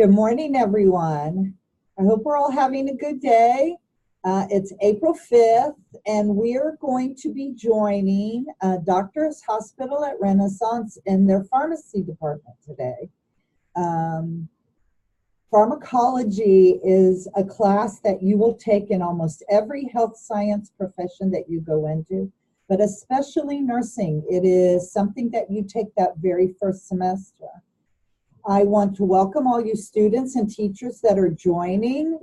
Good morning, everyone. I hope we're all having a good day. It's April 5th, and we're going to be joining Doctors Hospital at Renaissance in their pharmacy department today. Pharmacology is a class that you will take in almost every health science profession that you go into, but especially nursing. It is something that you take that very first semester. I want to welcome all you students and teachers that are joining.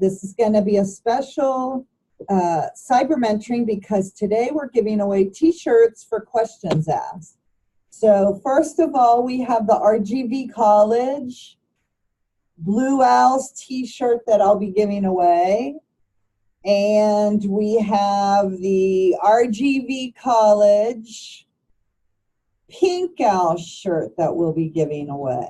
This is going to be a special cyber mentoring because today we're giving away t-shirts for questions asked. So first of all, we have the RGV College Blue Owls t-shirt that I'll be giving away. And we have the RGV College Pink Owl shirt that we'll be giving away.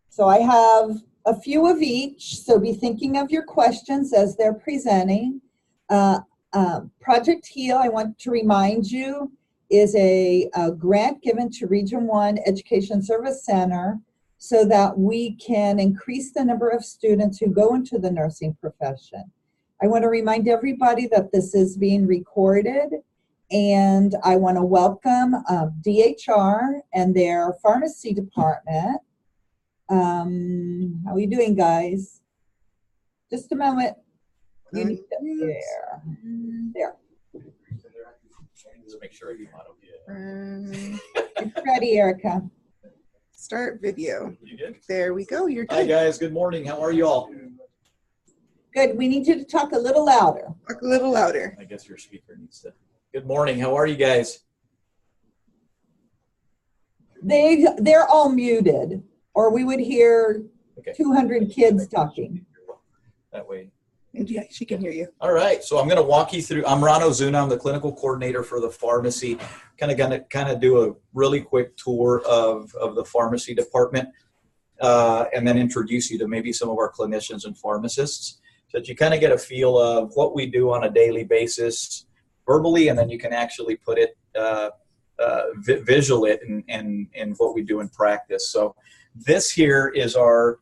So I have a few of each, so be thinking of your questions as they're presenting. Project HEAL, I want to remind you, is a grant given to Region 1 Education Service Center so that we can increase the number of students who go into the nursing profession. I want to remind everybody that this is being recorded, and I want to welcome DHR and their pharmacy department. How are you doing, guys? Just a moment. You need to, there. Just make sure you model. It's ready, Erica. Start video. You did? There we go. You're good. Hi guys, good morning. How are you all? Good. We need you to talk a little louder. Talk a little louder. I guess your speaker needs to. Good morning. How are you guys? They're all muted, or we would hear 200 kids talking. That way. And yeah, she can hear you. All right. So I'm going to walk you through. I'm Rano Zuna. I'm the clinical coordinator for the pharmacy. Going to do a really quick tour of the pharmacy department, and then introduce you to maybe some of our clinicians and pharmacists, so that you kind of get a feel of what we do on a daily basis verbally, and then you can actually put it, visual it in what we do in practice. So this here is our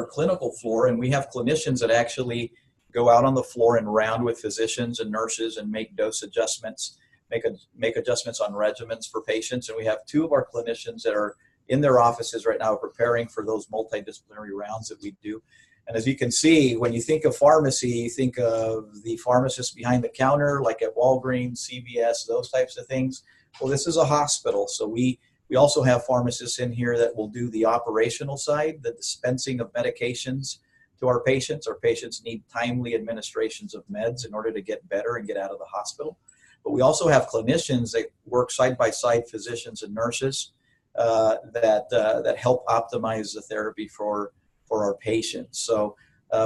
clinical floor, and we have clinicians that actually go out on the floor and round with physicians and nurses and make dose adjustments, make adjustments on regimens for patients. And we have two of our clinicians that are in their offices right now preparing for those multidisciplinary rounds that we do. And as you can see, when you think of pharmacy, you think of the pharmacist behind the counter, like at Walgreens, CVS, those types of things. Well, this is a hospital, so we also have pharmacists in here that will do the operational side, the dispensing of medications to our patients. Our patients need timely administrations of meds in order to get better and get out of the hospital. But we also have clinicians that work side by side, physicians and nurses that help optimize the therapy for our patients. So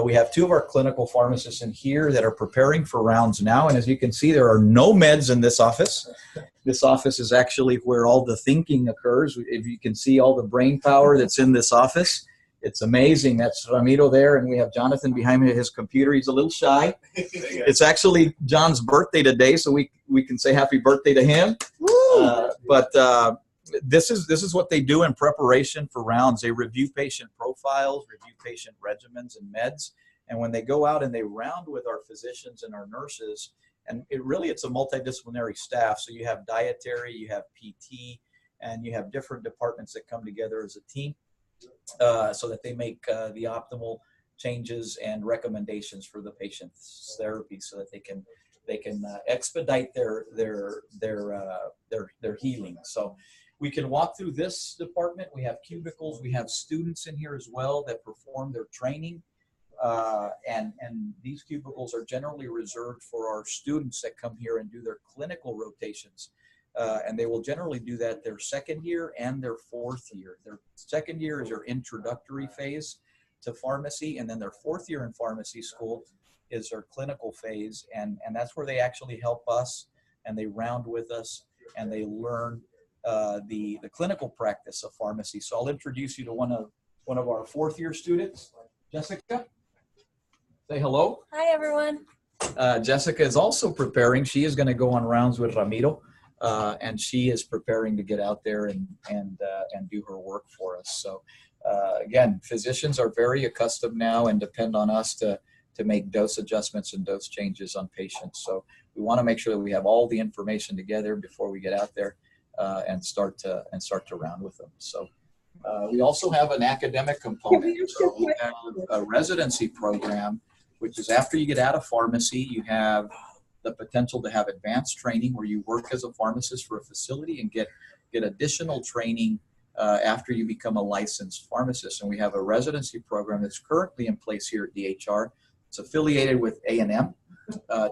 we have two of our clinical pharmacists in here that are preparing for rounds now. And as you can see, there are no meds in this office. This office is actually where all the thinking occurs. If you can see all the brain power that's in this office, it's amazing. That's Ramiro there, and we have Jonathan behind his computer. He's a little shy. It's actually John's birthday today, so we can say happy birthday to him. This is what they do in preparation for rounds. They review patient profiles, review patient regimens and meds, and when they go out and they round with our physicians and our nurses, and it's a multidisciplinary staff. So you have dietary, you have PT, and you have different departments that come together as a team, so that they make the optimal changes and recommendations for the patient's therapy, so that they can expedite their healing. So we can walk through this department. We have cubicles. We have students in here as well that perform their training. And these cubicles are generally reserved for our students that come here and do their clinical rotations. And they will generally do that their second year and their fourth year. Their second year is your introductory phase to pharmacy, and then their fourth year in pharmacy school is their clinical phase. And that's where they actually help us, and they round with us, and they learn the clinical practice of pharmacy. So I'll introduce you to one of our fourth year students, Jessica. Say hello. Hi, everyone. Jessica is also preparing. She is going to go on rounds with Ramiro. and she is preparing to get out there and do her work for us. So again, physicians are very accustomed now and depend on us to make dose adjustments and dose changes on patients. So we want to make sure that we have all the information together before we get out there and start to round with them. So we also have an academic component. So we have a residency program, which is after you get out of pharmacy, you have the potential to have advanced training where you work as a pharmacist for a facility and get additional training after you become a licensed pharmacist. And we have a residency program that's currently in place here at DHR. It's affiliated with A&M,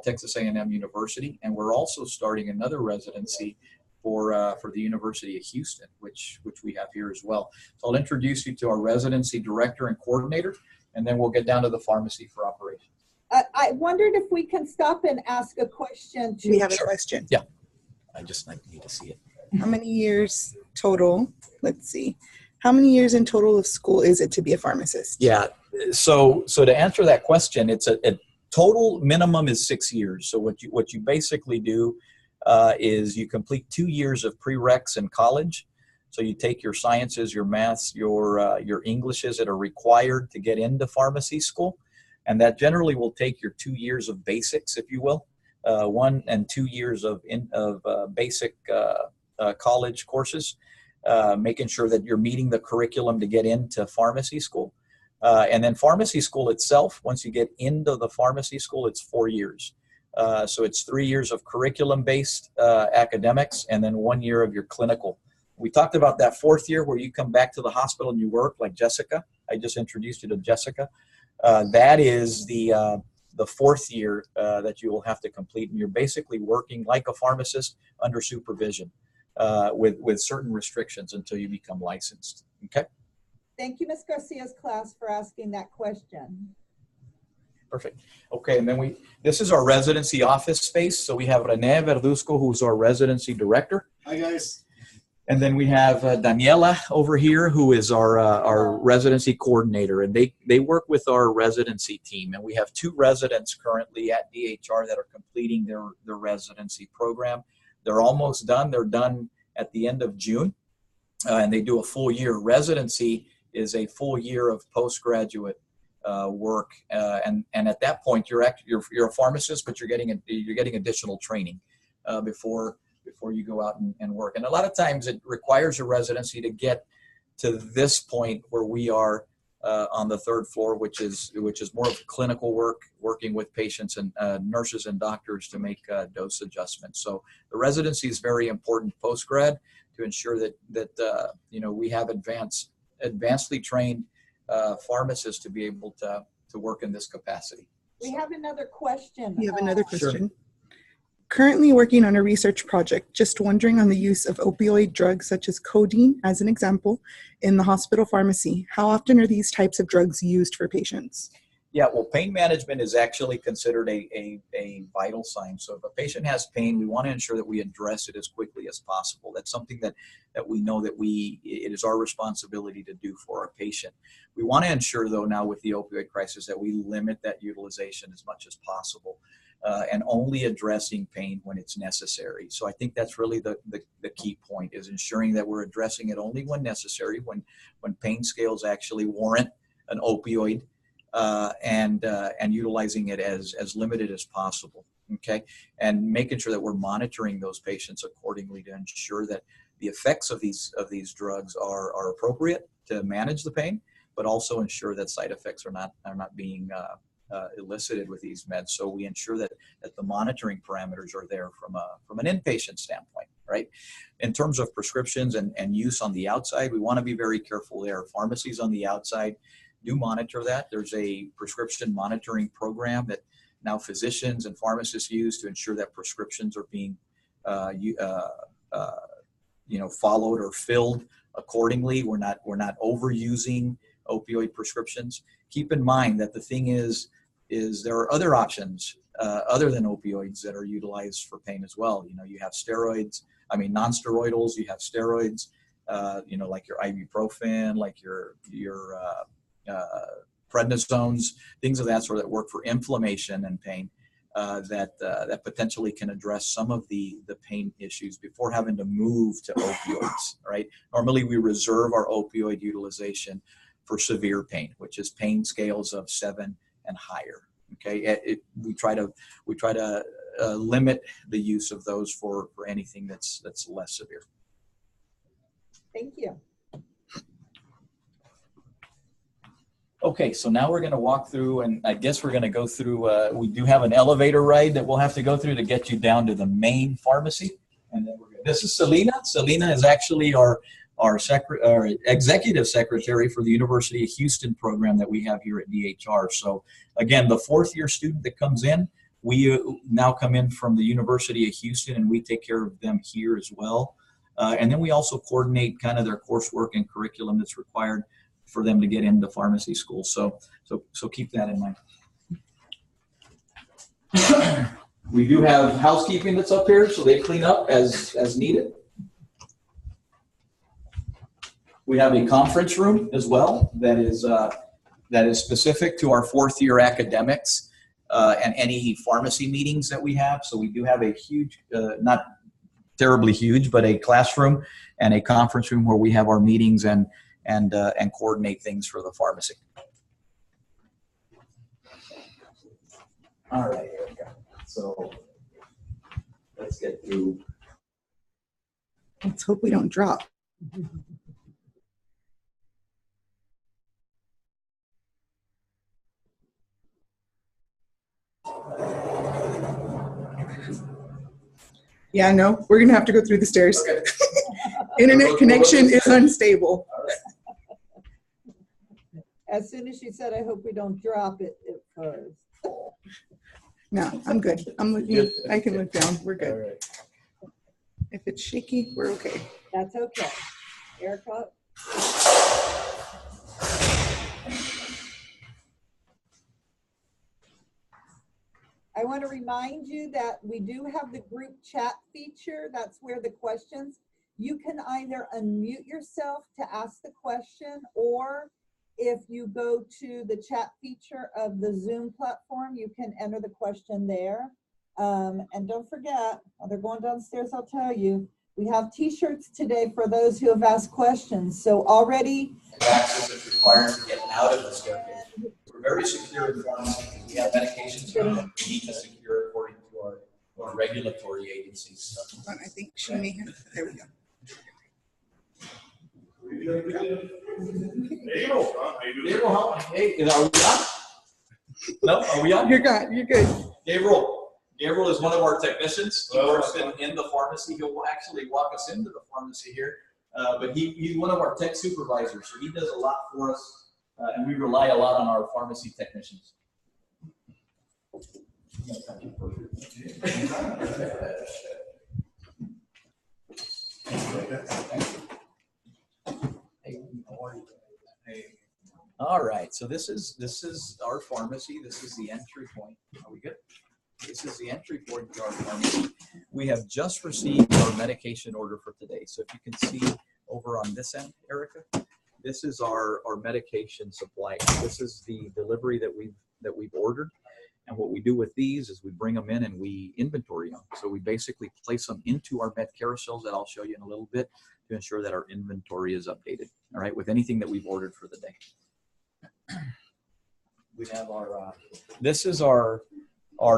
Texas A&M University, and we're also starting another residency for the University of Houston, which we have here as well. So I'll introduce you to our residency director and coordinator, and then we'll get down to the pharmacy for operations. I wondered if we can stop and ask a question. We have a question. Yeah, I just need to see it. How many years total? Let's see. How many years in total of school is it to be a pharmacist? Yeah, so to answer that question, it's a total minimum is 6 years. So what you basically do is you complete 2 years of prereqs in college. So you take your sciences, your maths, your Englishes that are required to get into pharmacy school. And that generally will take your 2 years of basics, if you will, 1 and 2 years of basic college courses, making sure that you're meeting the curriculum to get into pharmacy school. And then pharmacy school itself, once you get into the pharmacy school, it's 4 years. So it's 3 years of curriculum-based academics and then 1 year of your clinical. We talked about that 4th year where you come back to the hospital and you work, like Jessica. I just introduced you to Jessica. That is the 4th year that you will have to complete, and you're basically working like a pharmacist under supervision with certain restrictions until you become licensed. Okay. Thank you, Ms. Garcia's class, for asking that question. Perfect. Okay, and then this is our residency office space. So we have Rene Verduzco, who's our residency director. Hi, guys. And then we have Daniela over here, who is our residency coordinator, and they work with our residency team. And we have 2 residents currently at DHR that are completing their residency program. They're almost done. They're done at the end of June, and they do a full year. Residency is a full year of postgraduate work, and at that point you're a pharmacist, but you're getting additional training before you go out and work. And a lot of times it requires a residency to get to this point where we are on the 3rd floor, which is more of clinical work, working with patients and nurses and doctors to make dose adjustments. So the residency is very important post-grad to ensure that we have advancedly trained pharmacists to be able to work in this capacity. We have another question. We have another question. Sure. Currently working on a research project, just wondering on the use of opioid drugs such as codeine, as an example, in the hospital pharmacy. How often are these types of drugs used for patients? Yeah, well, pain management is actually considered a vital sign. So if a patient has pain, we want to ensure that we address it as quickly as possible. That's something that we know that it is our responsibility to do for our patient. We want to ensure, though, now with the opioid crisis, that we limit that utilization as much as possible. And only addressing pain when it's necessary. So I think that's really the key point, is ensuring that we're addressing it only when necessary, when pain scales actually warrant an opioid, and utilizing it as limited as possible. Okay, and making sure that we're monitoring those patients accordingly to ensure that the effects of these drugs are appropriate to manage the pain, but also ensure that side effects are not being elicited with these meds. So we ensure that the monitoring parameters are there from an inpatient standpoint, right? In terms of prescriptions and use on the outside, we want to be very careful there. Pharmacies on the outside do monitor that. There's a prescription monitoring program that now physicians and pharmacists use to ensure that prescriptions are being followed or filled accordingly. We're not overusing opioid prescriptions. Keep in mind that the thing is there are other options other than opioids that are utilized for pain as well. You have steroids, non-steroidals, you have steroids, like your ibuprofen, like your prednisones, things of that sort that work for inflammation and pain. that potentially can address some of the pain issues before having to move to opioids, right? Normally we reserve our opioid utilization for severe pain, which is pain scales of 7 and higher. Okay, we try to limit the use of those for anything that's less severe. Thank you. Okay, so now we're going to walk through, and I guess we're going to go through, we do have an elevator ride that we'll have to go through to get you down to the main pharmacy. And then this is Selena. Selena is actually our executive secretary for the University of Houston program that we have here at DHR. So again, the 4th year student that comes in, we now come in from the University of Houston, and we take care of them here as well. And then we also coordinate kind of their coursework and curriculum that's required for them to get into pharmacy school. So keep that in mind. We do have housekeeping that's up here, so they clean up as needed. We have a conference room as well that is specific to our 4th year academics and any pharmacy meetings that we have. So we do have a huge, not terribly huge, but a classroom and a conference room where we have our meetings and coordinate things for the pharmacy. All right, here we go. So let's get through. Let's hope we don't drop. Yeah, no, we're gonna have to go through the stairs. Okay. Internet connection is unstable. All right. As soon as she said, I hope we don't drop it, it froze. No, I'm good. I'm looking. I can look down. We're good. All right. If it's shaky, we're okay. That's okay. Erica? I want to remind you that we do have the group chat feature. That's where the questions, you can either unmute yourself to ask the question, or if you go to the chat feature of the Zoom platform, you can enter the question there. And don't forget, while they're going downstairs, I'll tell you, we have t-shirts today for those who have asked questions. So already, Access is required to get out of the staircase. We're very secure in pharmacy because we have medications that we need to secure according to our regulatory agencies. Hold on, I think she may have. There we go. Hey, are we on? No, are we on? You're good. You're good. Gabriel is one of our technicians. He works in the pharmacy. He'll actually walk us into the pharmacy here. But he's one of our tech supervisors, so he does a lot for us, and we rely a lot on our pharmacy technicians. All right, so this is our pharmacy. This is the entry point. Are we good? This is the entry point to our pharmacy. We have just received our medication order for today. So if you can see over on this end, Erica, this is our medication supply. This is the delivery that we've ordered. And what we do with these is we bring them in and we inventory them. So we basically place them into our med carousels that I'll show you in a little bit to ensure that our inventory is updated, all right, with anything that we've ordered for the day. We have our, this is our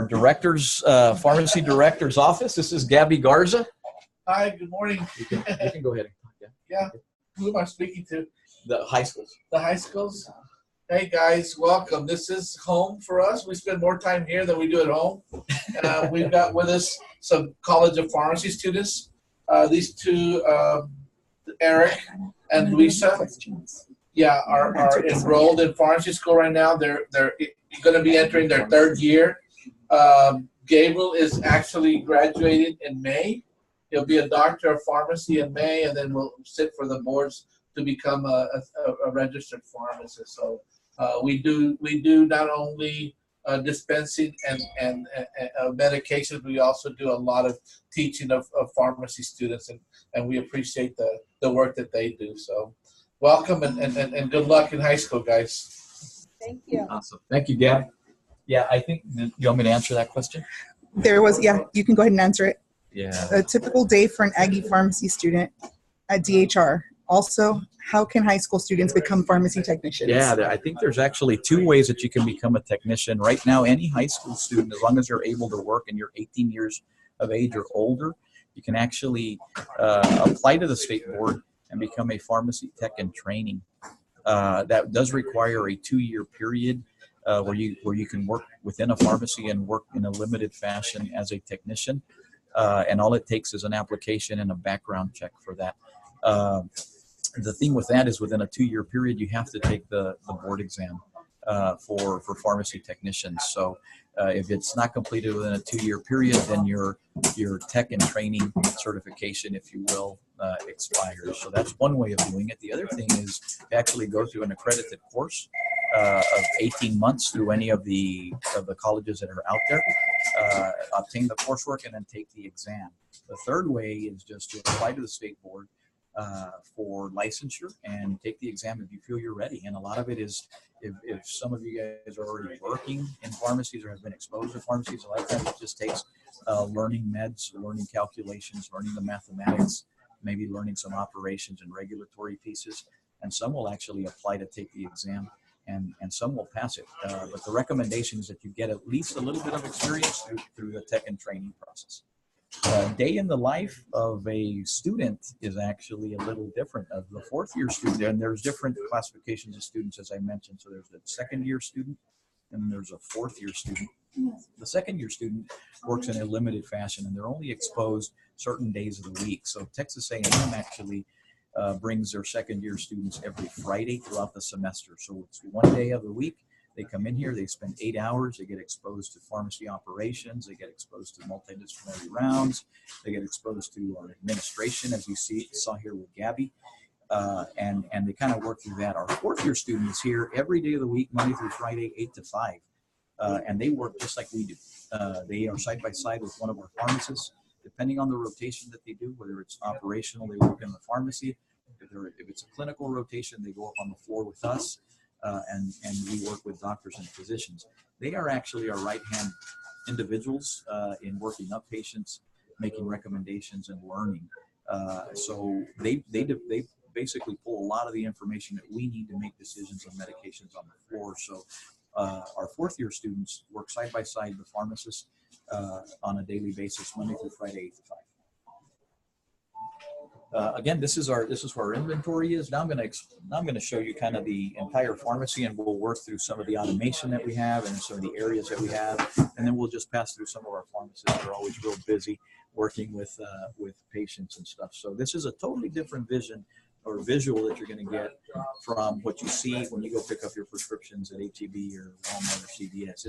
director's, pharmacy director's office. This is Gabby Garza. Hi, good morning. You can go ahead. Yeah, who am I speaking to? The high schools. The high schools? Hey guys, welcome. This is home for us. We spend more time here than we do at home. We've got with us some College of Pharmacy students. These two, Eric and Lisa, yeah, are enrolled in pharmacy school right now. They're going to be entering their 3rd year. Gabriel is actually graduating in May. He'll be a doctor of pharmacy in May, and then we'll sit for the boards to become a registered pharmacist. So we do not only dispensing and medications, we also do a lot of teaching of pharmacy students, and we appreciate the work that they do. So welcome and good luck in high school, guys. Thank you. Awesome. Thank you, Gab. Yeah, I think, you want me to answer that question? There was, yeah, you can go ahead and answer it. Yeah. A typical day for an Aggie pharmacy student at DHR. Also, how can high school students become pharmacy technicians? Yeah, I think there's actually two ways that you can become a technician. Right now, any high school student, as long as you're able to work and you're 18 years of age or older, you can actually apply to the state board and become a pharmacy tech in training. That does require a 2-year period where you can work within a pharmacy and work in a limited fashion as a technician. And all it takes is an application and a background check for that. The thing with that is within a 2-year period, you have to take the board exam for pharmacy technicians. So if it's not completed within a 2-year period, then your tech and training certification, if you will, expires. So that's one way of doing it. The other thing is to actually go through an accredited course of 18 months through any of the colleges that are out there, obtain the coursework, and then take the exam. The third way is just to apply to the state board for licensure and take the exam if you feel you're ready. And a lot of it is if some of you guys are already working in pharmacies or have been exposed to pharmacies, a lot of times it just takes learning meds, learning calculations, learning the mathematics, maybe learning some operations and regulatory pieces. And some will actually apply to take the exam, and some will pass it. But the recommendation is that you get at least a little bit of experience through the tech and training process. Day in the life of a student is actually a little different. Of the 4th-year student, and there's different classifications of students, as I mentioned. So there's the 2nd-year student, and there's a 4th-year student. The 2nd-year student works in a limited fashion, and they're only exposed certain days of the week. So Texas A&M actually brings their 2nd-year students every Friday throughout the semester. So it's one day of the week. They come in here, they spend 8 hours, they get exposed to pharmacy operations, they get exposed to multidisciplinary rounds, they get exposed to administration, as you saw here with Gabby, and they kind of work through that. Our 4th-year students here every day of the week, Monday through Friday, 8 to 5, and they work just like we do. They are side by side with one of our pharmacists, depending on the rotation that they do, whether it's operational, they work in the pharmacy. If it's a clinical rotation, they go up on the floor with us. And we work with doctors and physicians. They are actually our right-hand individuals in working up patients, making recommendations, and learning. So they basically pull a lot of the information that we need to make decisions on medications on the floor. So our 4th-year students work side by side with pharmacists on a daily basis, Monday through Friday, 8 to 5. Again, this is where our inventory is. Now I'm going to show you kind of the entire pharmacy, and we'll work through some of the automation that we have and some of the areas that we have, and then we'll just pass through some of our pharmacists. They're always real busy working with patients and stuff. So this is a totally different vision or visual that you're going to get from what you see when you go pick up your prescriptions at HEB or Walmart or CVS.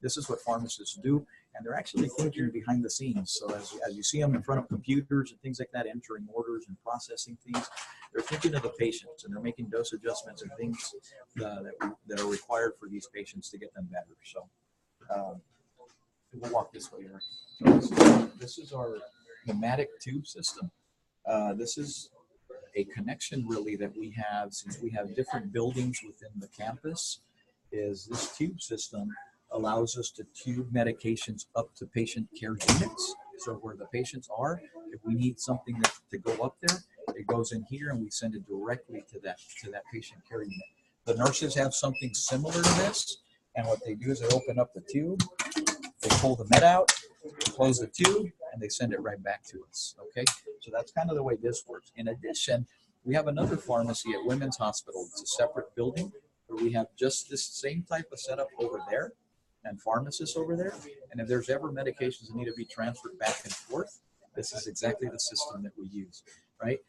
This is what pharmacists do, and they're actually thinking behind the scenes. So as you see them in front of computers and things like that, entering orders and processing things, they're thinking of the patients, and they're making dose adjustments and things that are required for these patients to get them better. So we'll walk this way. So this is our pneumatic tube system. This is a connection really that we have, since we have different buildings within the campus, is this tube system allows us to tube medications up to patient care units. So where the patients are, if we need something to go up there, it goes in here and we send it directly to that patient care unit. The nurses have something similar to this, and what they do is they open up the tube, they pull the med out, close the tube, and they send it right back to us. Okay, so that's kind of the way this works. In addition, we have another pharmacy at Women's Hospital. It's a separate building where we have just this same type of setup over there, and pharmacists over there. And if there's ever medications that need to be transferred back and forth, this is exactly the system that we use, right?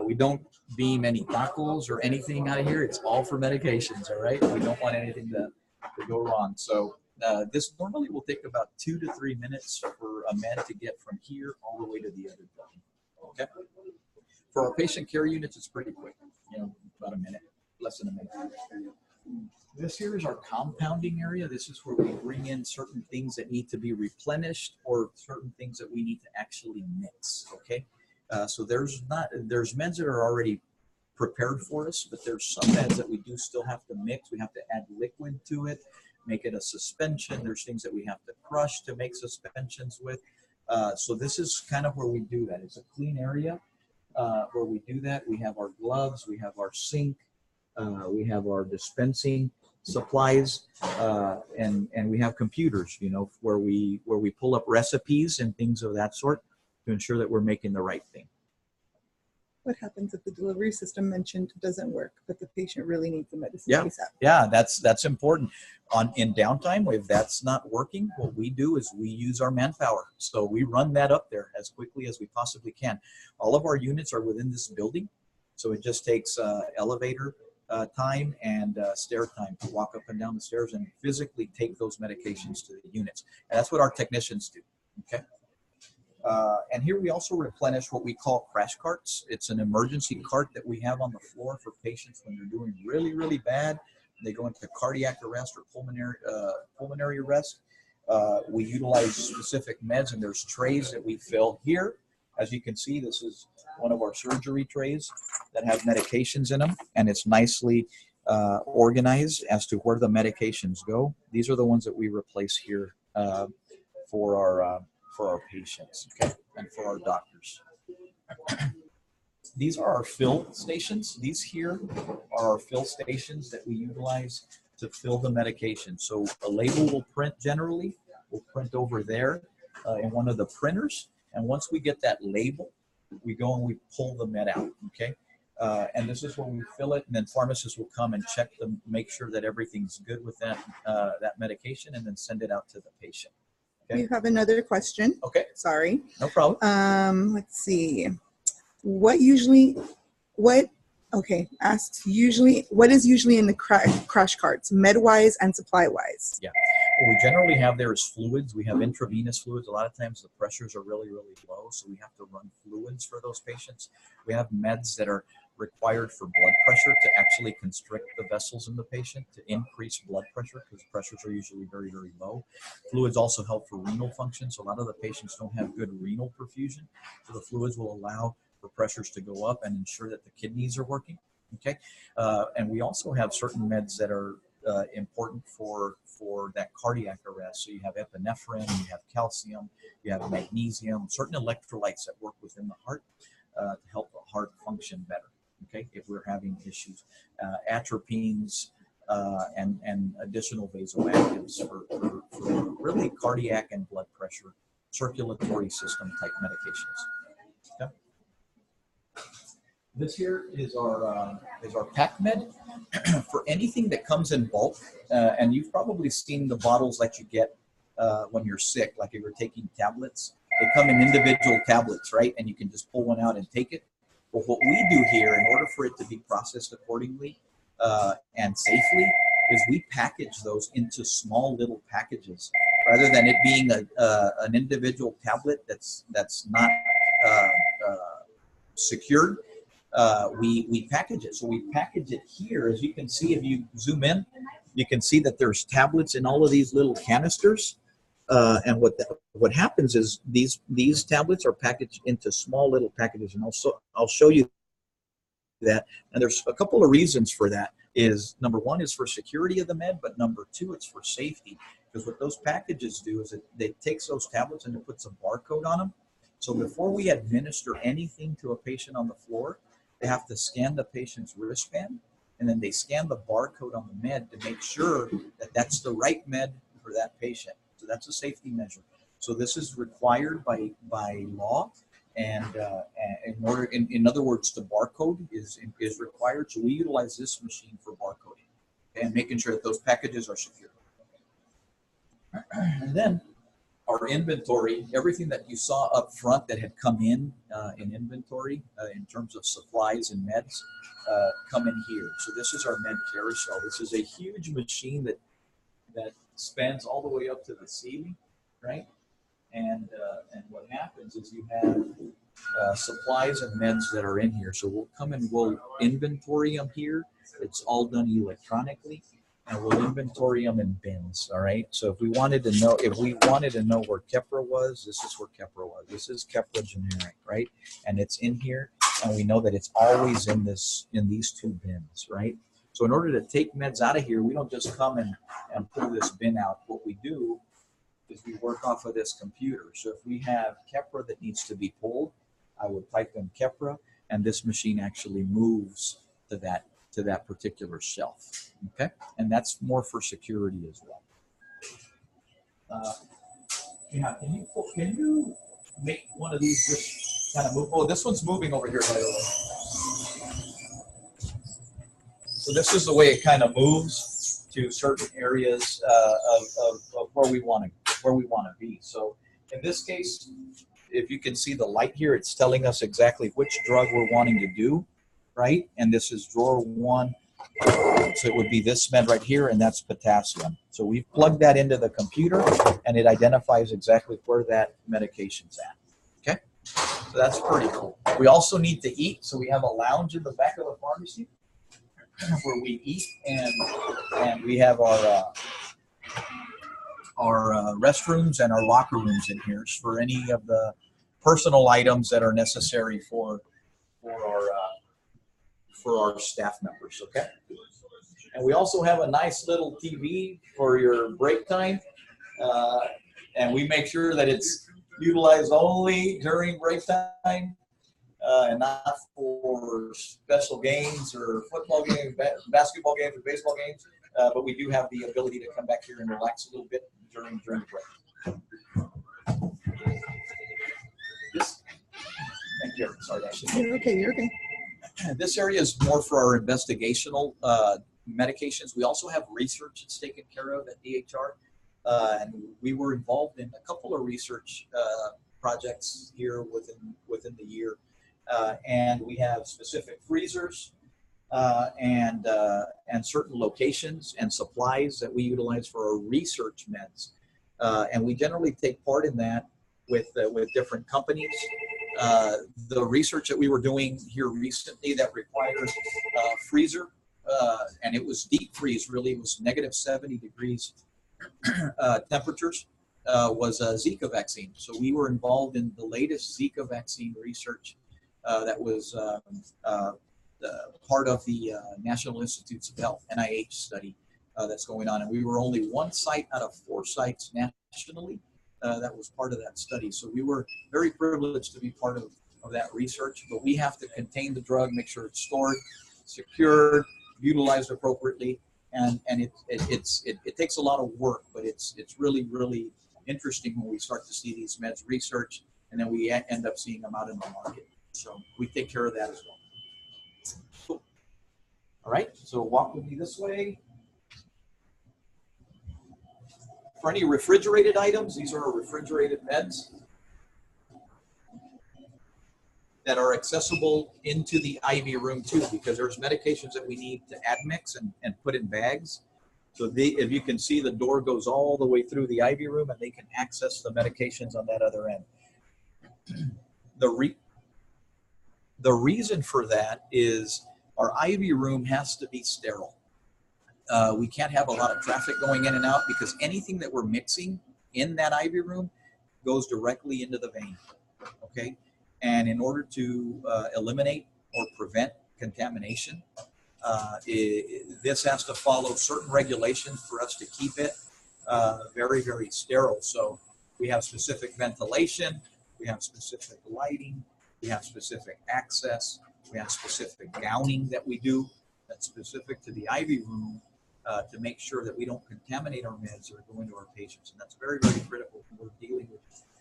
We don't beam any tacos or anything out of here. It's all for medications, all right? We don't want anything to go wrong. So this normally will take about 2 to 3 minutes for a med to get from here all the way to the other building, okay? For our patient care units, it's pretty quick, about a minute, less than a minute. This here is our compounding area. This is where we bring in certain things that need to be replenished or certain things that we need to actually mix, okay? So there's meds that are already prepared for us, but there's some meds that we do still have to mix. We have to add liquid to it. make it a suspension. There's things that we have to crush to make suspensions with. So this is kind of where we do that. It's a clean area where we do that. We have our gloves, we have our sink, we have our dispensing supplies, and we have computers, you know, where we pull up recipes and things of that sort to ensure that we're making the right thing. What happens if the delivery system mentioned doesn't work, but the patient really needs the medicine? Yeah, ASAP? yeah, that's important. In downtime, if that's not working, what we do is we use our manpower. So we run that up there as quickly as we possibly can. All of our units are within this building, so it just takes elevator time and stair time to walk up and down the stairs and physically take those medications to the units. And that's what our technicians do, okay? And here we also replenish what we call crash carts. It's an emergency cart that we have on the floor for patients when they're doing really, really bad. They go into cardiac arrest or pulmonary arrest. We utilize specific meds, and there's trays that we fill here. As you can see, this is one of our surgery trays that have medications in them, and it's nicely organized as to where the medications go. These are the ones that we replace here for our patients, okay, and for our doctors. These are our fill stations. These here are our fill stations that we utilize to fill the medication. So a label will print generally. We'll print over there in one of the printers. And once we get that label, we go and we pull the med out, okay? And this is where we fill it, and then pharmacists will come and check them, make sure that everything's good with that, that medication, and then send it out to the patient. We have another question. Okay. Sorry. No problem. Let's see. What is usually in the crash carts, med-wise and supply-wise? Yeah. What we generally have there is fluids. We have intravenous fluids. A lot of times the pressures are really, really low, so we have to run fluids for those patients. We have meds that are required for blood pressure to actually constrict the vessels in the patient to increase blood pressure, because pressures are usually very, very low. Fluids also help for renal function, so a lot of the patients don't have good renal perfusion, so the fluids will allow for pressures to go up and ensure that the kidneys are working, okay? And we also have certain meds that are important for that cardiac arrest. So you have epinephrine, you have calcium, you have magnesium, certain electrolytes that work within the heart to help the heart function better, okay, if we're having issues. Atropines and additional vasoactives for really cardiac and blood pressure, circulatory system type medications. Okay. This here is our pack med for anything that comes in bulk, and you've probably seen the bottles that you get when you're sick, like if you're taking tablets. They come in individual tablets, right? And you can just pull one out and take it. But what we do here, in order for it to be processed accordingly and safely, is we package those into small little packages, rather than it being an individual tablet that's not secured. We package it. So we package it here. As you can see, if you zoom in, you can see that there's tablets in all of these little canisters. And what happens is these tablets are packaged into small little packages, and also I'll show you that. And there's a couple of reasons for that. Is number one is for security of the med, but number two, it's for safety. Because what those packages do is it takes those tablets and it puts a barcode on them. So before we administer anything to a patient on the floor, they have to scan the patient's wristband, and then they scan the barcode on the med to make sure that that's the right med for that patient. So that's a safety measure. So this is required by law, and in other words, the barcode is required. So we utilize this machine for barcoding and making sure that those packages are secure. And then our inventory, everything that you saw up front that had come in inventory in terms of supplies and meds come in here. So this is our med carousel. This is a huge machine that spans all the way up to the ceiling, right? And what happens is you have supplies and meds that are in here. So we'll come and we'll inventory them here. It's all done electronically, and we'll inventory them in bins. All right. So if we wanted to know where Keppra was, this is where Keppra was. This is Keppra generic, right? And it's in here, and we know that it's always in these two bins, right? So in order to take meds out of here, we don't just come and pull this bin out. What we do is we work off of this computer. So if we have Keppra that needs to be pulled, I would type in Keppra, and this machine actually moves to that particular shelf. Okay, and that's more for security as well. Yeah, can you make one of these just kind of move? Oh, this one's moving over here, by the way. So this is the way it kind of moves to certain areas of where we want to be. So in this case, if you can see the light here, it's telling us exactly which drug we're wanting to do, right? And this is drawer 1. So it would be this med right here, and that's potassium. So we've plugged that into the computer, and it identifies exactly where that medication's at. Okay, so that's pretty cool. We also need to eat, so we have a lounge in the back of the pharmacy where we eat, and we have our restrooms and our locker rooms in here for any of the personal items that are necessary for our staff members. Okay. And we also have a nice little TV for your break time, and we make sure that it's utilized only during break time and not for special games or football games, basketball games, or baseball games. But we do have the ability to come back here and relax a little bit during the break. Thank you. Sorry, Ashley. You're okay. You're okay. This area is more for our investigational medications. We also have research that's taken care of at DHR, and we were involved in a couple of research projects here within the year, and we have specific freezers and certain locations and supplies that we utilize for our research meds, and we generally take part in that with different companies. The research that we were doing here recently that required freezer, and it was deep freeze, really, it was negative 70 degrees temperatures, was a Zika vaccine. So we were involved in the latest Zika vaccine research that was part of the National Institutes of Health, NIH study that's going on. And we were only one site out of 4 sites nationally that was part of that study. So we were very privileged to be part of that research, but we have to contain the drug, make sure it's stored, secured, utilized appropriately, and it takes a lot of work, but it's really, really interesting when we start to see these meds researched, and then we end up seeing them out in the market. So we take care of that as well. Cool. All right, so walk with me this way. For any refrigerated items, these are our refrigerated meds that are accessible into the IV room too, because there's medications that we need to admix and put in bags. So if you can see, the door goes all the way through the IV room, and they can access the medications on that other end. The reason for that is our IV room has to be sterile. We can't have a lot of traffic going in and out, because anything that we're mixing in that IV room goes directly into the vein, okay? And in order to eliminate or prevent contamination, this has to follow certain regulations for us to keep it very, very sterile. So we have specific ventilation, we have specific lighting, we have specific access, we have specific gowning that we do that's specific to the IV room, to make sure that we don't contaminate our meds that are going to our patients. And that's very, very critical when we're dealing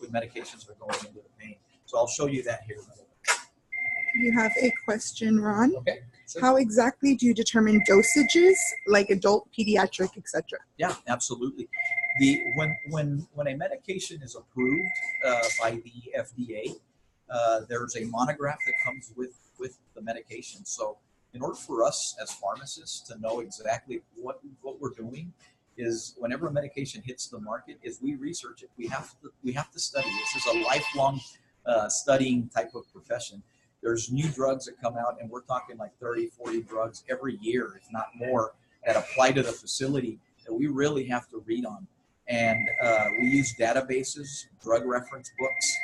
with medications that are going into the vein. So I'll show you that here. You have a question, Ron. Okay. Sure. How exactly do you determine dosages, like adult, pediatric, etc.? Yeah, absolutely. When a medication is approved by the FDA, there's a monograph that comes with the medication. So in order for us as pharmacists to know exactly what we're doing, is whenever a medication hits the market, is we research it. We have to study. This is a lifelong studying type of profession. There's new drugs that come out, and we're talking like 30, 40 drugs every year, if not more, that apply to the facility that we really have to read on. And we use databases, drug reference books.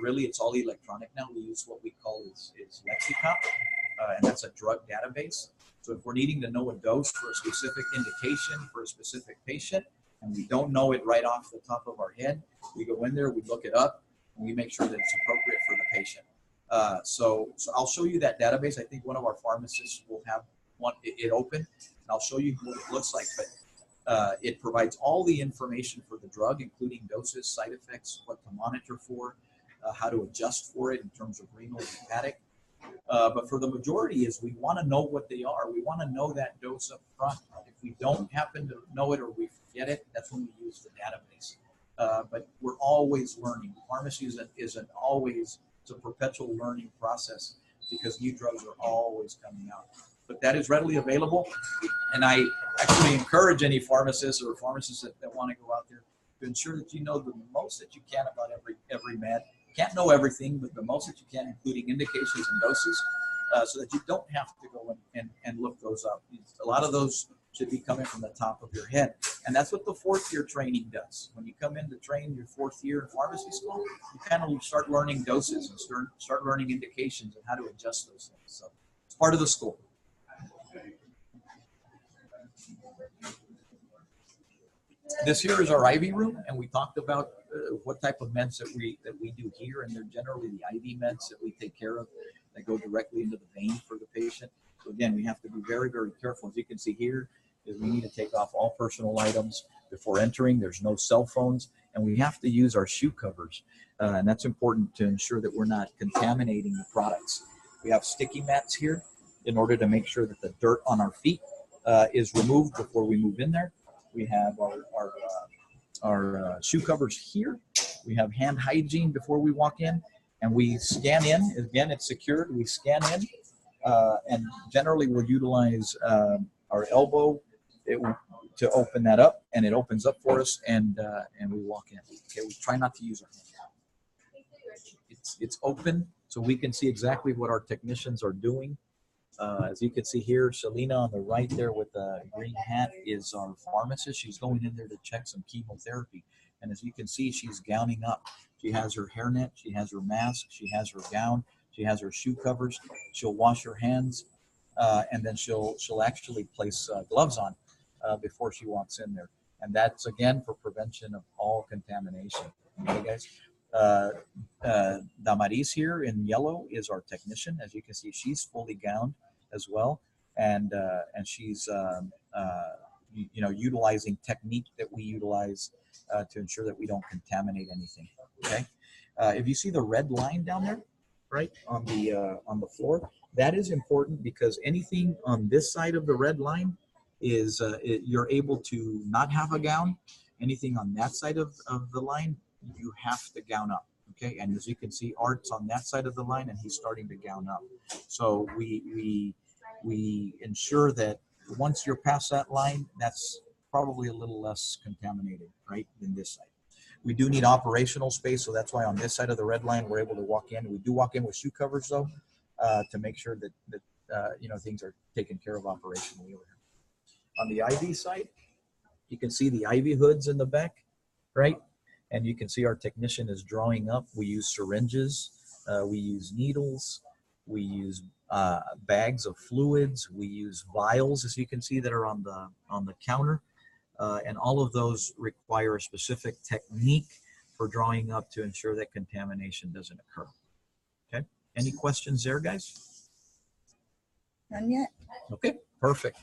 Really, it's all electronic now. We use what we call is lexicon. and that's a drug database. So if we're needing to know a dose for a specific indication for a specific patient, and we don't know it right off the top of our head, we go in there, we look it up, and we make sure that it's appropriate for the patient. So I'll show you that database. I think one of our pharmacists will have it open, and I'll show you what it looks like. But it provides all the information for the drug, including doses, side effects, what to monitor for, how to adjust for it in terms of renal and hepatic. But for the majority is we want to know what they are. We want to know that dose up front. If we don't happen to know it or we forget it, that's when we use the database. But we're always learning. Pharmacy is it's a perpetual learning process because new drugs are always coming out. But that is readily available. And I actually encourage any pharmacists or pharmacists that want to go out there to ensure that you know the most that you can about every med. Can't know everything, but the most that you can, including indications and doses, so that you don't have to go and look those up. A lot of those should be coming from the top of your head. And that's what the 4th year training does. When you come in to train your 4th year in pharmacy school, you kind of start learning doses and start learning indications and how to adjust those things. So it's part of the school. This here is our IV room, and we talked about what type of meds that we do here, and they're generally the IV meds that we take care of that go directly into the vein for the patient. So again, we have to be very, very careful. As you can see here, is we need to take off all personal items before entering. There's no cell phones, and we have to use our shoe covers, and that's important to ensure that we're not contaminating the products. We have sticky mats here in order to make sure that the dirt on our feet is removed before we move in there. We have our shoe covers here. We have hand hygiene before we walk in, and we scan in. Again, it's secured. We scan in, and generally we'll utilize our elbow to open that up, and it opens up for us, and we walk in. Okay, we try not to use our hand. It's open, so we can see exactly what our technicians are doing. As you can see here, Selena on the right there with the green hat is our pharmacist. She's going in there to check some chemotherapy. And as you can see, she's gowning up. She has her hairnet, she has her mask, she has her gown, she has her shoe covers. She'll wash her hands, and then she'll actually place gloves on before she walks in there. And that's, again, for prevention of all contamination. Okay, guys? Damaris here in yellow is our technician. As you can see, she's fully gowned as well, and she's utilizing technique that we utilize to ensure that we don't contaminate anything. Okay, if you see the red line down there, right on the floor, that is important because anything on this side of the red line is you're able to not have a gown. Anything on that side of the line, you have to gown up. Okay, and as you can see, Art's on that side of the line, and he's starting to gown up. So we ensure that once you're past that line, that's probably a little less contaminated, right, than this side. We do need operational space, so that's why on this side of the red line, we're able to walk in. We do walk in with shoe covers, though, to make sure that things are taken care of operationally over here. On the IV side, you can see the IV hoods in the back, right? And you can see our technician is drawing up. We use syringes, we use needles, we use bags of fluids, we use vials, as you can see, that are on the counter, and all of those require a specific technique for drawing up to ensure that contamination doesn't occur. Okay, any questions there, guys? None yet. Okay, perfect.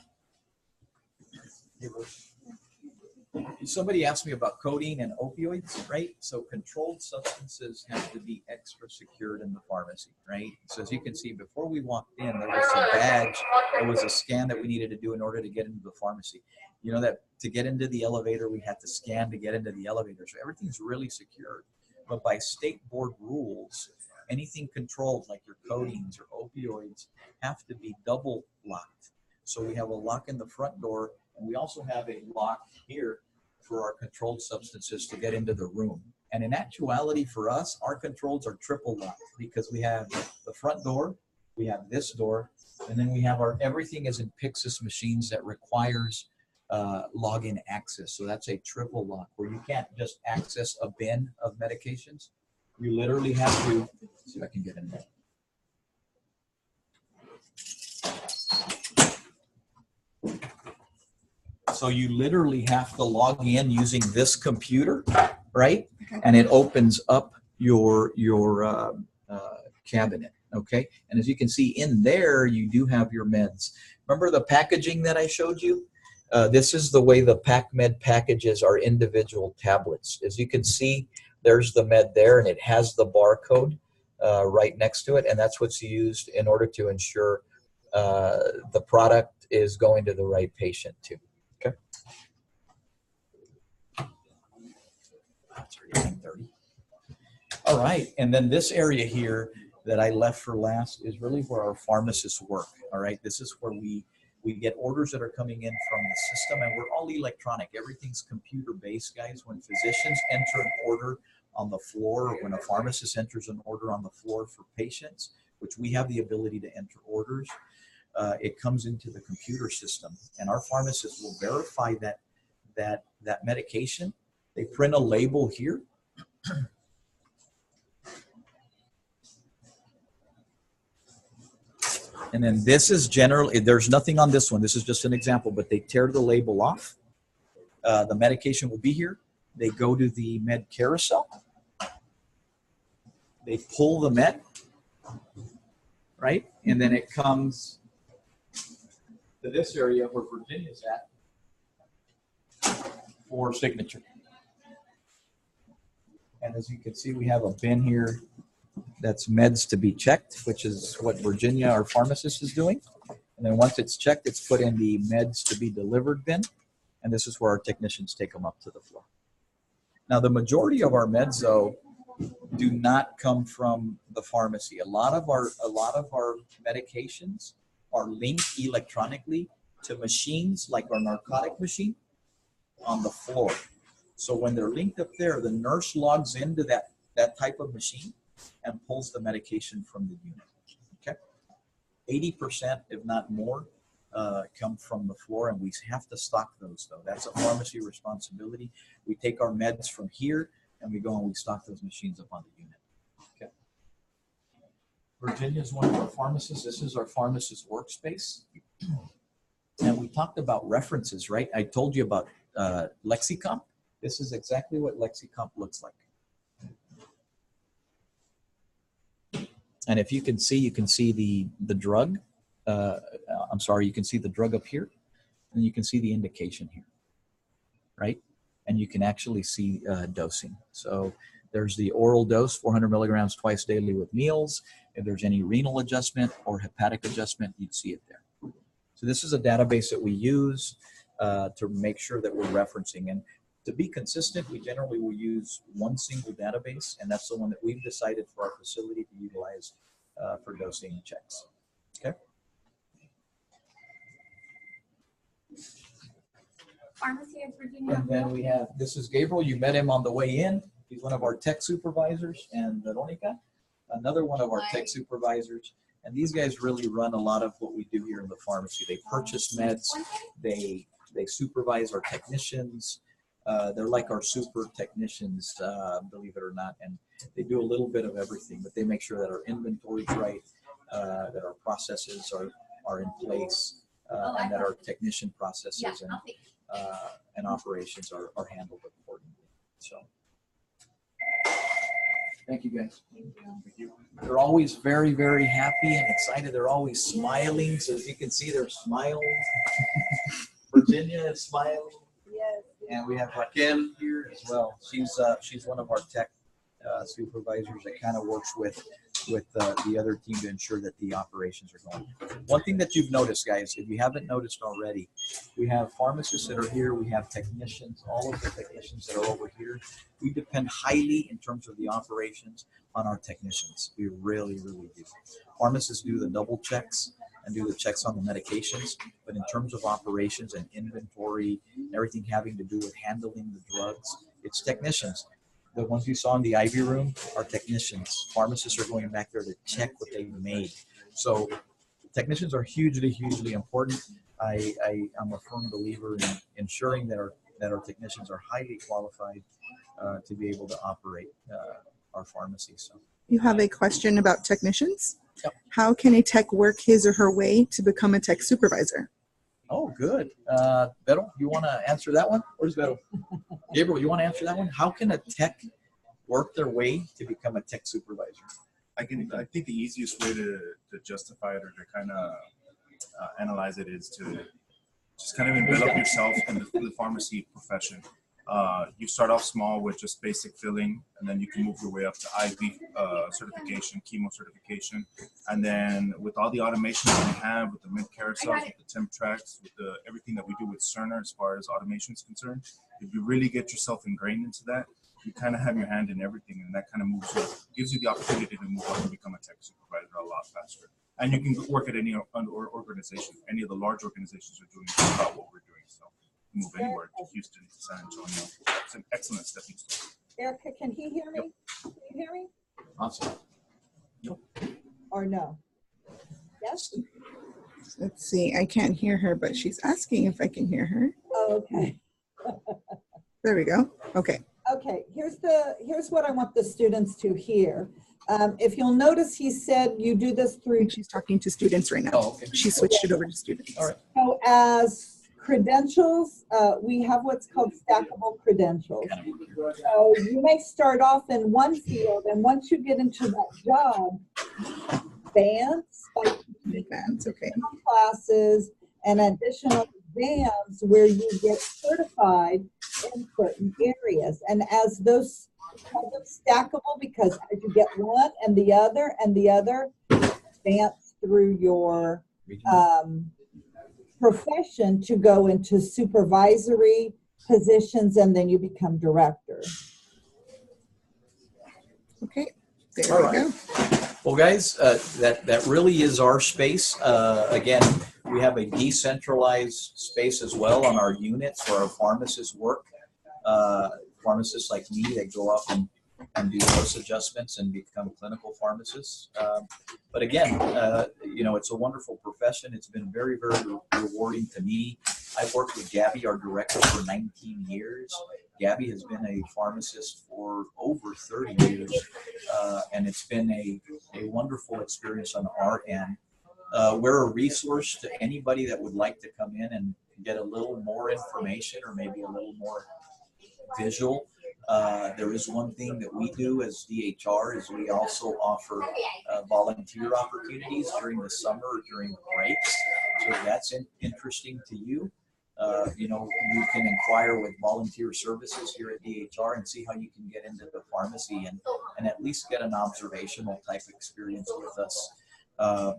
Somebody asked me about codeine and opioids, right? So controlled substances have to be extra secured in the pharmacy, right? So as you can see, before we walked in, there was a badge, there was a scan that we needed to do in order to get into the pharmacy. You know that to get into the elevator, we had to scan to get into the elevator. So everything's really secured. But by state board rules, anything controlled like your codeines or opioids have to be double locked. So we have a lock in the front door, and we also have a lock here for our controlled substances to get into the room. And in actuality for us, our controls are triple locked because we have the front door, we have this door, and then we have everything is in Pyxis machines that requires login access. So that's a triple lock where you can't just access a bin of medications. You literally have to, see if I can get in there. So you literally have to log in using this computer, right? And it opens up your cabinet, okay? And as you can see in there, you do have your meds. Remember the packaging that I showed you? This is the way the PackMed packages are individual tablets. As you can see, there's the med there, and it has the barcode right next to it, and that's what's used in order to ensure the product is going to the right patient too. Okay. It's already 9:30. All right, and then this area here that I left for last is really where our pharmacists work. All right, this is where we get orders that are coming in from the system, and we're all electronic. Everything's computer-based, guys. When physicians enter an order on the floor, or when a pharmacist enters an order on the floor for patients, which we have the ability to enter orders, it comes into the computer system, and our pharmacists will verify that medication. They print a label here. And then this is generally, there's nothing on this one. This is just an example, but they tear the label off. The medication will be here. They go to the med carousel. They pull the med, right? And then it comes to this area where Virginia's at for signature. And as you can see, we have a bin here that's meds to be checked, which is what Virginia, our pharmacist, is doing. And then once it's checked, it's put in the meds to be delivered bin. And this is where our technicians take them up to the floor. Now, the majority of our meds, though, do not come from the pharmacy. A lot of our medications are linked electronically to machines like our narcotic machine on the floor. So when they're linked up there, the nurse logs into that type of machine and pulls the medication from the unit. Okay, 80%, if not more, come from the floor, and we have to stock those, though. That's a pharmacy responsibility. We take our meds from here, and we go and we stock those machines up on the unit. Okay. Virginia is one of our pharmacists. This is our pharmacist workspace. And we talked about references, right? I told you about Lexicomp. This is exactly what Lexicomp looks like. And if you can see the drug. I'm sorry, you can see the drug up here, and you can see the indication here, right? And you can actually see dosing. So there's the oral dose, 400 milligrams twice daily with meals. If there's any renal adjustment or hepatic adjustment, you'd see it there. So this is a database that we use to make sure that we're referencing. And to be consistent, we generally will use one single database, and that's the one that we've decided for our facility to utilize for dosing checks. Okay. Pharmacy at Virginia. And then we have, this is Gabriel. You met him on the way in. He's one of our tech supervisors, and Veronica, another one of our tech supervisors. And these guys really run a lot of what we do here in the pharmacy. They purchase meds. They supervise our technicians. They're like our super technicians, believe it or not. And they do a little bit of everything, but they make sure that our inventory's right, that our processes are in place, and that our technician processes and operations are handled accordingly. So, thank you, guys. Thank you. They're always very, very happy and excited. They're always smiling. So as you can see, they're smiling. Virginia is smiling. Yes. And we have Raquel here as well. She's one of our tech supervisors that kind of works with the other team to ensure that the operations are going. One thing that you've noticed, guys, if you haven't noticed already, we have pharmacists that are here. We have technicians, all of the technicians that are over here. We depend highly in terms of the operations on our technicians. We really, really do. Pharmacists do the double checks and do the checks on the medications, but in terms of operations and inventory, everything having to do with handling the drugs, it's technicians. The ones you saw in the IV room are technicians. Pharmacists are going back there to check what they've made. So technicians are hugely, hugely important. I'm a firm believer in ensuring that our technicians are highly qualified to be able to operate our pharmacy. So You have a question about technicians? Yep. How can a tech work his or her way to become a tech supervisor? Oh, good. Beto, you want to answer that one? Where's Beto? Gabriel, you want to answer that one? How can a tech work their way to become a tech supervisor? I think the easiest way to justify it or to kind of analyze it is to just kind of envelop yourself in the pharmacy profession. You start off small with just basic filling, and then you can move your way up to IV certification, chemo certification, and then with all the automation that we have, with the mid carousels, with the temp tracks, with everything that we do with Cerner as far as automation is concerned, if you really get yourself ingrained into that, you kind of have your hand in everything, and that kind of gives you the opportunity to move up and become a tech supervisor a lot faster. And you can work at any organization. Any of the large organizations are doing about what we're doing. So move anywhere to Houston, to San Antonio. It's an excellent stepping stone. Erica, can he hear me? Can you hear me? Awesome. Or no? Yes? Let's see. I can't hear her, but she's asking if I can hear her. Oh, okay. There we go. Okay. Okay, here's what I want the students to hear. If you'll notice, he said you do this through. She's talking to students right now. Oh, okay. She switched it over to students. All right. So as credentials, we have what's called stackable credentials. So you may start off in one field, and once you get into that job, advance, Okay. classes, and additional exams where you get certified in certain areas. And as those become stackable, because as you get one and the other, advance through your profession to go into supervisory positions, and then you become director. Okay. There All we right. go. Well, guys, that really is our space. Again, we have a decentralized space as well on our units where our pharmacists work. Pharmacists like me that go up and do dose adjustments and become clinical pharmacists. But again, it's a wonderful profession. It's been very, very rewarding to me. I've worked with Gabby, our director, for 19 years. Gabby has been a pharmacist for over 30 years, and it's been a wonderful experience on our end. We're a resource to anybody that would like to come in and get a little more information or maybe a little more visual. There is one thing that we do as DHR is we also offer volunteer opportunities during the summer or during breaks. So if that's interesting to you, you can inquire with volunteer services here at DHR and see how you can get into the pharmacy and at least get an observational type experience with us.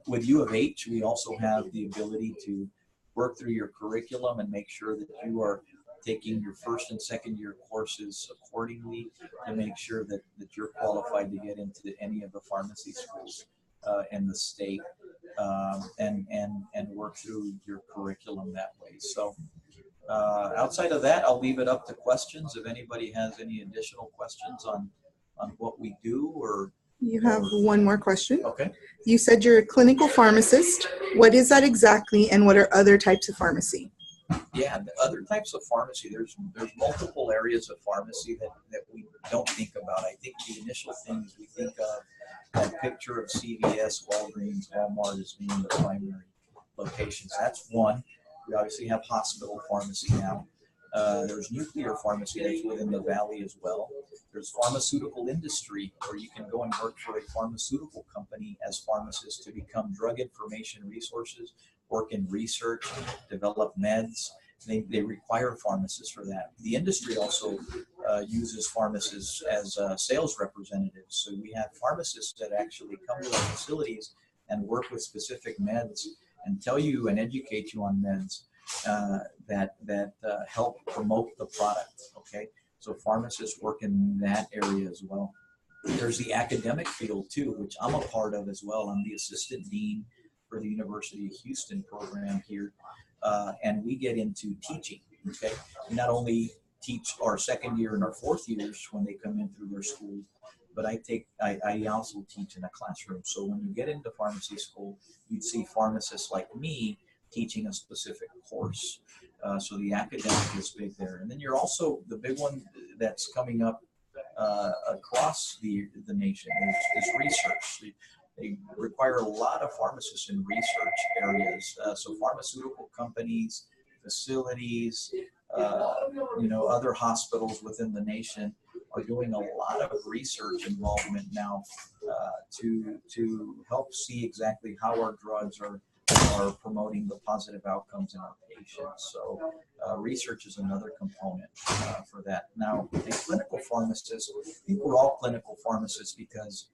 With U of H, we also have the ability to work through your curriculum and make sure that you are taking your first and second year courses accordingly to make sure that you're qualified to get into any of the pharmacy schools in the state, and work through your curriculum that way. So outside of that, I'll leave it up to questions. If anybody has any additional questions on what we do or... You have one more question. Okay. You said you're a clinical pharmacist. What is that exactly, and what are other types of pharmacy? Yeah, the other types of pharmacy, there's multiple areas of pharmacy that we don't think about. I think the initial thing is we think of that picture of CVS, Walgreens, Walmart as being the primary locations. That's one. We obviously have hospital pharmacy now. There's nuclear pharmacy that's within the valley as well. There's pharmaceutical industry where you can go and work for a pharmaceutical company as pharmacists to become drug information resources, work in research, develop meds. They require pharmacists for that. The industry also uses pharmacists as sales representatives. So we have pharmacists that actually come to our facilities and work with specific meds and tell you and educate you on meds that help promote the product. Okay, so pharmacists work in that area as well. There's the academic field too, which I'm a part of as well. I'm the assistant dean for the University of Houston program here, and we get into teaching. Okay, we not only teach our second year and our fourth years when they come in through their school, but I also teach in a classroom. So when you get into pharmacy school, you'd see pharmacists like me teaching a specific course. So the academic is big there. And then you're also, the big one that's coming up across the nation is research. they require a lot of pharmacists in research areas. So pharmaceutical companies, facilities, other hospitals within the nation are doing a lot of research involvement now to help see exactly how our drugs are promoting the positive outcomes in our patients. So research is another component for that. Now, a clinical pharmacist, people are all clinical pharmacists because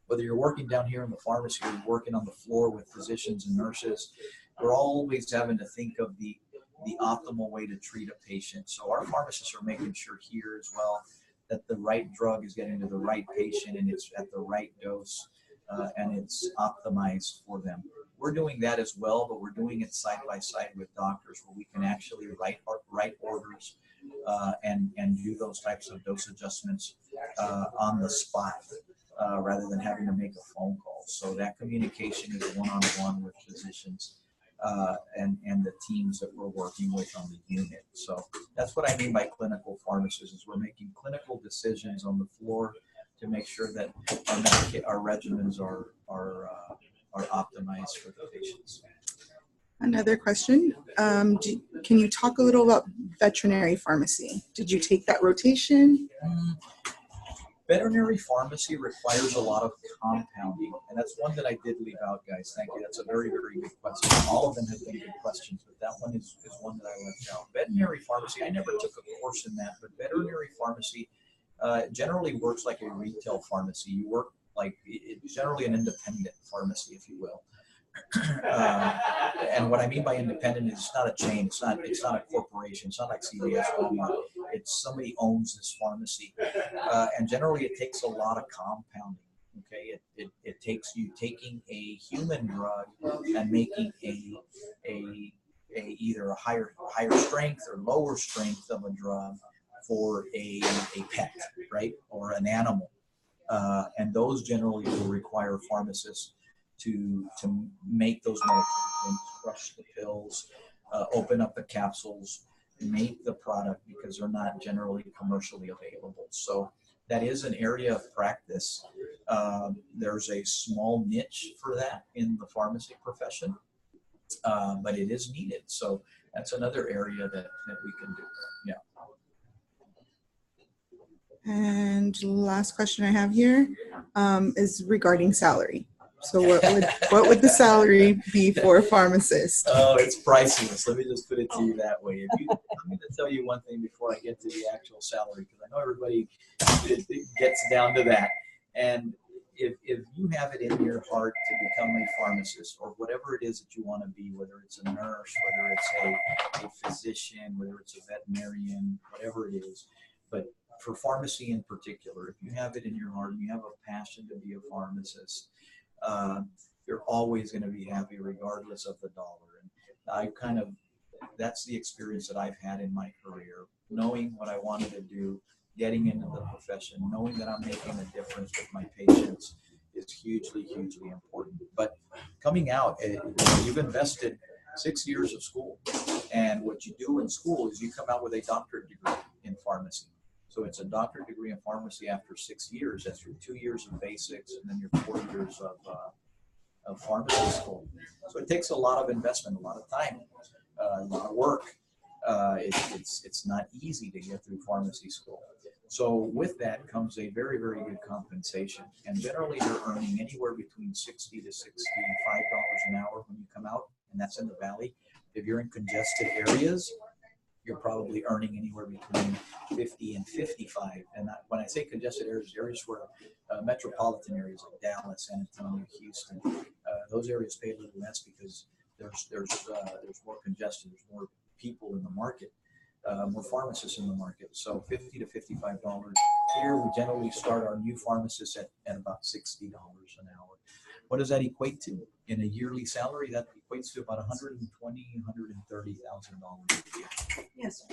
whether you're working down here in the pharmacy or you're working on the floor with physicians and nurses, we're always having to think of the optimal way to treat a patient. So our pharmacists are making sure here as well that the right drug is getting to the right patient and it's at the right dose and it's optimized for them. We're doing that as well, but we're doing it side by side with doctors where we can actually write orders and do those types of dose adjustments on the spot rather than having to make a phone call. So that communication is one-on-one with physicians and the teams that we're working with on the unit. So that's what I mean by clinical pharmacists, is we're making clinical decisions on the floor to make sure that our regimens are optimized for the patients. Another question, can you talk a little about veterinary pharmacy? Did you take that rotation? Veterinary pharmacy requires a lot of compounding, and that's one that I did leave out, guys. Thank you. That's a very, very good question. All of them have been good questions, but that one is one that I left out. Veterinary pharmacy, I never took a course in that, but veterinary pharmacy generally works like a retail pharmacy. You work like it's generally an independent pharmacy, if you will. And what I mean by independent is it's not a chain, it's not a corporation, it's not like CVS. It's somebody owns this pharmacy, and generally it takes a lot of compounding. Okay, it takes you taking a human drug and making a either a higher strength or lower strength of a drug for a pet, right, or an animal, and those generally will require pharmacists to make those medications, crush the pills, open up the capsules, make the product, because they're not generally commercially available. So that is an area of practice. There's a small niche for that in the pharmacy profession, but it is needed. So that's another area that we can do. Yeah. And last question I have here is regarding salary. So what would the salary be for a pharmacist? Oh, it's priceless. Let me just put it to you that way. I'm going to tell you one thing before I get to the actual salary, because I know everybody it gets down to that. And if you have it in your heart to become a pharmacist, or whatever it is that you want to be, whether it's a nurse, whether it's a physician, whether it's a veterinarian, whatever it is, but for pharmacy in particular, if you have it in your heart and you have a passion to be a pharmacist, you're always going to be happy regardless of the dollar. And that's the experience that I've had in my career, knowing what I wanted to do, getting into the profession, knowing that I'm making a difference with my patients is hugely, hugely important. But coming out, you've invested 6 years of school, and what you do in school is you come out with a doctorate degree in pharmacy. So it's a doctorate degree in pharmacy after 6 years. That's your 2 years of basics and then your 4 years of pharmacy school. So it takes a lot of investment, a lot of time, a lot of work. It's not easy to get through pharmacy school. So with that comes a very, very good compensation. And generally you're earning anywhere between $60 to $65 an hour when you come out, and that's in the Valley. If you're in congested areas, you're probably earning anywhere between 50 and 55. And when I say congested areas where metropolitan areas like Dallas, San Antonio, Houston, those areas pay a little less because there's more congestion, there's more people in the market, more pharmacists in the market. So $50 to $55. Here we generally start our new pharmacists at about $60 an hour. What does that equate to? In a yearly salary, that equates to about $120,000, $130,000 a year. Yes.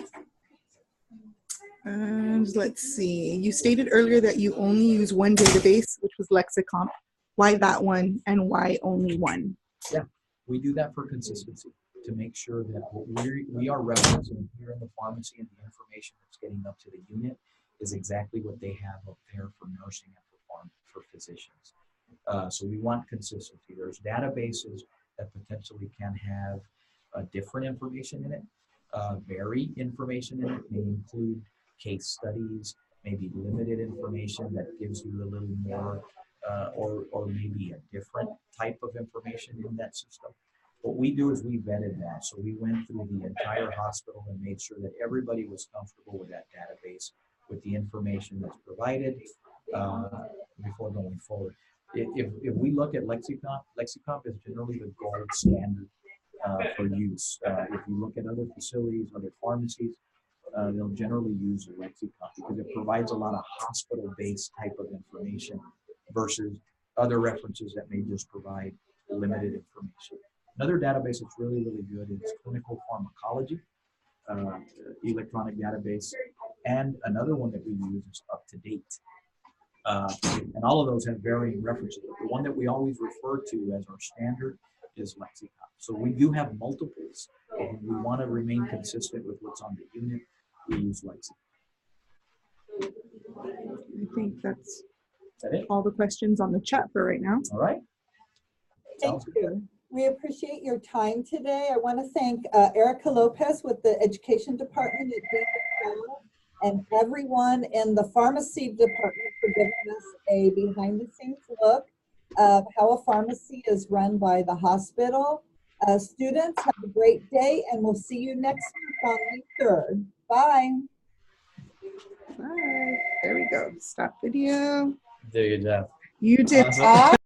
And let's see, you stated earlier that you only use one database, which was Lexicomp. Why that one, and why only one? Yeah, we do that for consistency, to make sure that what we are referencing here in the pharmacy and the information that's getting up to the unit is exactly what they have up there for nursing and for physicians. So we want consistency. There's databases that potentially can have different information in it, vary information in it, may include case studies, maybe limited information that gives you a little more, or maybe a different type of information in that system. What we do is we vetted that. So we went through the entire hospital and made sure that everybody was comfortable with that database, with the information that's provided before going forward. If we look at Lexicomp, Lexicomp is generally the gold standard for use. If you look at other facilities, other pharmacies, they'll generally use Lexicomp because it provides a lot of hospital-based type of information versus other references that may just provide limited information. Another database that's really, really good is Clinical Pharmacology, electronic database. And another one that we use is UpToDate. And all of those have varying references. But the one that we always refer to as our standard is Lexicon. So we do have multiples. But when we want to remain consistent with what's on the unit, we use Lexicon. I think that's Is that it? all the questions on the chat for right now. All right. Thank you. We appreciate your time today. I want to thank Erica Lopez with the Education Department at DFL and everyone in the Pharmacy Department for giving us a behind-the-scenes look of how a pharmacy is run by the hospital. Students, have a great day, and we'll see you next week on May 3rd. Bye. Bye. There we go. Stop video. There you go. You did Awesome. awesome.